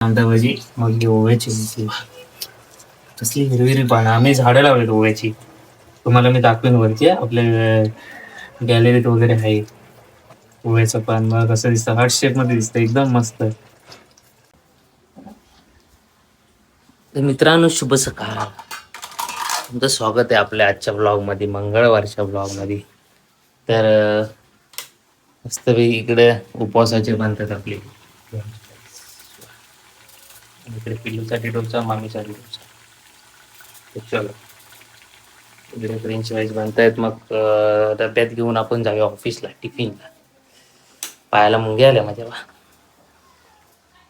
कांदा भजी मग ओव्याची भजी कसली हिरवी पानं आम्ही झाडं लावलेत ओव्याची. तुम्हाला मी दाखवेन वरती आपल्या गॅलरीत वगैरे आहे. ओव्याचं पान मग कसं दिसतं, हार्ट शेप मध्ये दिसतं, एकदम मस्त. तर मित्रांनो, शुभ सकाळ. तुमचं स्वागत आहे आपल्या आजच्या ब्लॉग मध्ये, मंगळवारच्या ब्लॉग मध्ये. तर मस्तपैकी इकडे उपवासाचे बांधतात आपले. इकडे पिल्लूसाठी डोसा, मामीसाठी डोसा. चलो इकडे फ्रेंच फ्राईज बनतायत. मग डब्यात घेऊन आपण जाऊया ऑफिसला टिफिनला. पायाला मुंग्या आल्या माझ्या.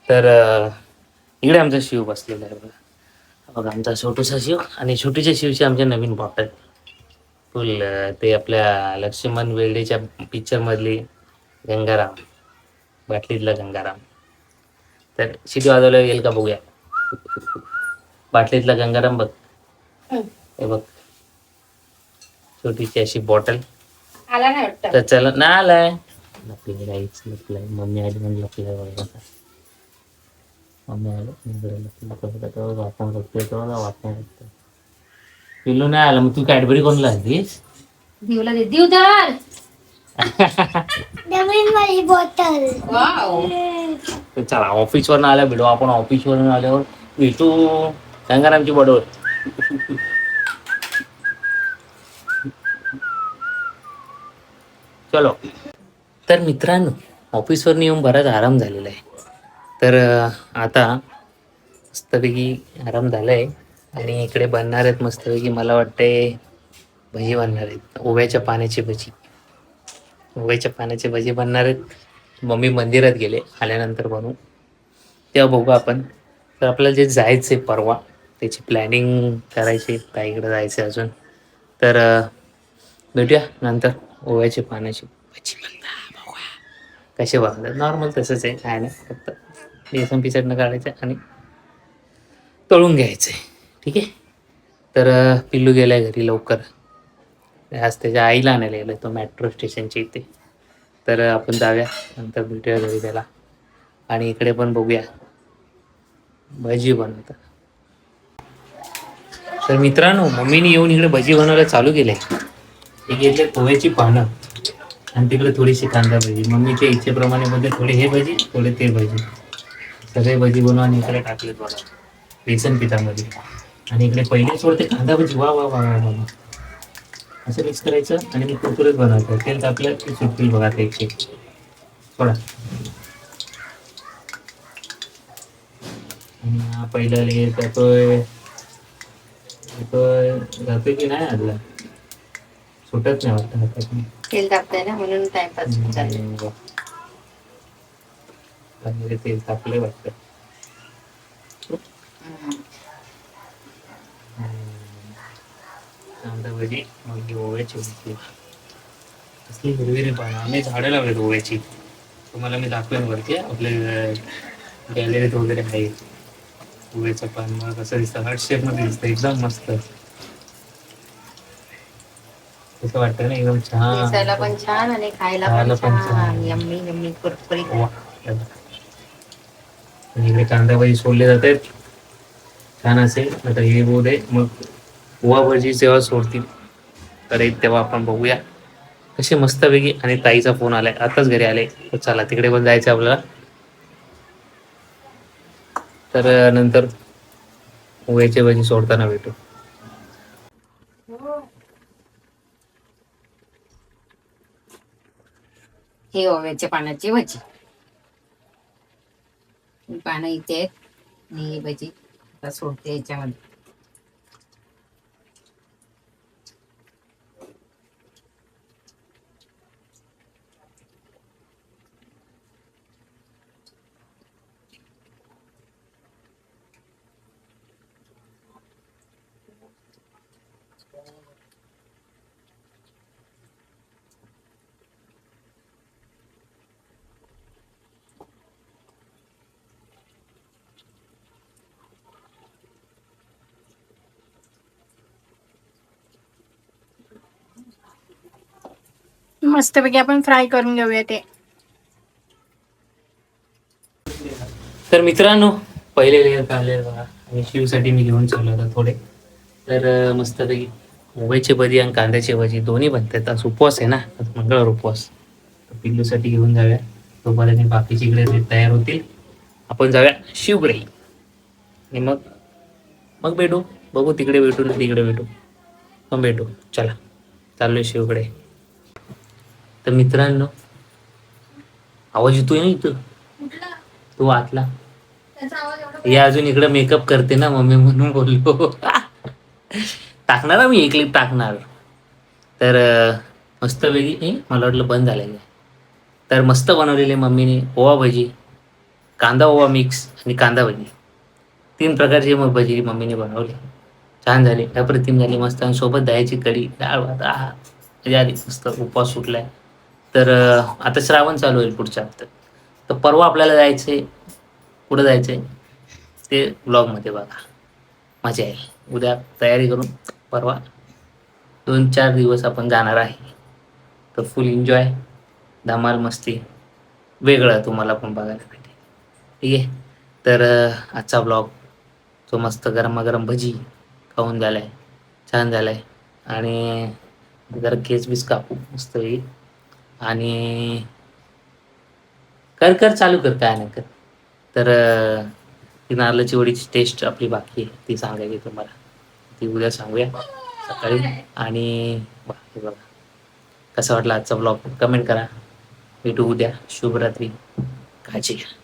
तर इकडे आमचा शिव बसलेला आहे बघा आमचा छोटूसा शिव. आणि छोटीच्या शिवची आमच्या नवीन बॉटल फुल ते आपल्या लक्ष्मण बेर्डेच्या पिक्चर मधली गंगाराम, बाटलीतला गंगाराम. तर शिटी वाजवल्या येईल का बघूया. बाटलीतला गंगाराम बघ, हे बघ छोटीशी अशी बॉटल. आला नाही वाटतं. तर चला ना, आलाय लपलाय. मम्मी आली म्हणजे लपलाय बघा. मम्मी आलं वापरून बघतोय तो वापरून बघतोय. पिल्लू नाही आला मग तू कॅडबरी कोणला आणलीस? देवला दे, देव धर. नवीन बॉटल. वाव. तर चला ऑफिसवरून आल्या भेटू आपण. ऑफिसवरून आल्यावर भेटू गंगारामची बॉटल. चलो. तर मित्रांनो, ऑफिसवरून येऊन बराच आराम झालेला आहे. तर आता मस्तपैकी आराम झाला आहे. आणि इकडे बनणार आहेत मस्तपैकी, मला वाटते भजी बनणार आहेत. ओव्याच्या पाण्याची भजी. ओव्याच्या पाण्याची भजी बनणार आहेत. मम्मी मंदिरात गेले, आल्यानंतर बनवू तेव्हा बघू आपण. तर आपल्याला जे जायचं आहे परवा, त्याची प्लॅनिंग करायची. ताईकडे जायचं अजून. तर भेटूया नंतर. ओव्याची पाण्याची भजी बनतात बघूया कसे बनवतात. नॉर्मल तसंच आहे, काय नाही, फक्त बेसन पिचटनं काढायचं आणि तळून घ्यायचं आहे. ठीक आहे. तर पिल्लू गेलाय घरी लवकर. आज त्याच्या आईला आणायला गेलो तो मेट्रो स्टेशनच्या इथे. तर आपण जाऊया नंतर, भेटूया घरी त्याला. आणि इकडे पण बघूया भजी बनवतात. तर मित्रांनो, मम्मीने येऊन इकडे भजी बनवायला चालू केले. हे घेतले पोह्याची पानं आणि तिकडे थोडीशी कांदा भजी. मम्मीच्या इच्छेप्रमाणे मध्ये थोडे हे भजी, थोडे ते भजी, सगळे भजी बनवा आणि इकडे टाकलेत बघा बेसन पिठामध्ये. आणि इकडे पहिले सोडते कांदा भजी. वा वा वा वा वा. असं मिक्स करायचं आणि मग कुरकुरीत बनवायचं. तेल टाकलं की सुटतील बघा ते एक थोडा. आणि हा पहिला हे जातोय जातोय की नाही आदला सुटत नाही वाटतं हातात. तेल तापतंय ना म्हणून टाइमपास चालू. तेल तापले वाटतं. कांदा भजी मग ओव्याची भजी. कसली हिरवी पानं आम्ही झाडं लावलेत ओव्याची. तुम्हाला मी दाखवेन वरती आपल्या गॅलरीत वगैरे आहे. ओव्याचं पान मग कसं दिसतं, हार्ट शेप मध्ये दिसतं, एकदम मस्त. कसं वाटतं ना, एकदम छान. दिसायला पण छान आणि खायला पण छान. यम्मी यम्मी कुरकुरीत. इकडे कांदा भजी सोडले जातात छान असेल. आता हे बोल आहे मग ओवा भजी जेव्हा सोडतील तर तेव्हा आपण बघूया कसे मस्तपैकी. आणि ताईचा फोन आलाय, आताच घरी आले. तर चला तिकडे पण जायचं आपल्याला. तर नंतर ओव्याची भजी सोडताना भेटू. हे ओव्याच्या पानाची भजी. पानं इथे आहेत आणि ही भजी आता सोडते याच्यामध्ये. मस्तपैकी आपण फ्राय करून घेऊया ते. तर मित्रांनो, पहिले लेअर काढले बघा आणि शिवसाठी मी घेऊन चाललो होता थोडे. तर मस्तपैकी मुंबईची भजी आणि कांद्याची भजी दोन्ही बनतात. आज उपवास आहे ना, आज मंगळवार उपवास. तर पिल्लूसाठी घेऊन जाऊया. तोपर्यंत बाकीची इकडे ते तयार होतील. आपण जाऊया शिवकडे आणि मग मग भेटू. बघू तिकडे भेटू ना तिकडे भेटू. मग भेटू. चला चाललोय शिवकडे. तर मित्रांनो, आवाज येतोय ना इथं, तो वाचला. हे अजून इकडे मेकअप करते ना मम्मी म्हणून बोललो. टाकणार ना मी एक क्लिप टाकणार. तर मस्तपैकी मला वाटलं बंद झालेलं आहे. तर मस्त बनवलेले मम्मीने ओवा भजी, कांदा ओवा मिक्स आणि कांदा भजी, 3 प्रकारची मग भजी मम्मीने बनवली. छान झाली, अप्रतिम झाली, मस्त. आणि सोबत दह्याची कढी, डाळ भात, मजा आली. मस्त उपवास सुटलाय. तर आता श्रावण चालू होईल पुढच्या हप्त्यात. तर परवा आपल्याला जायचंय. कुठं जायचंय ते ब्लॉगमध्ये बघा, मजा येईल. उद्या तयारी करून परवा 2-4 दिवस आपण जाणार आहे. तर फुल एन्जॉय, धमाल, मस्ती, वेगळं तुम्हाला पण बघायला भेटेल. ठीक आहे. तर आजचा ब्लॉग तो मस्त गरमागरम भजी खाऊन झालाय, छान झालाय. आणि जरा केस बीस कापू मस्त येईल. आणि कर कर चालू कर, काय नाही कर. तर ती नारळाची वडीची टेस्ट आपली बाकी आहे, ती सांगायची तुम्हाला. ती उद्या सांगूया सकाळी. आणि बाकी बघा कसा वाटला आजचा ब्लॉग कमेंट करा. भेटू उद्या. शुभरात्री. काळजी घ्या.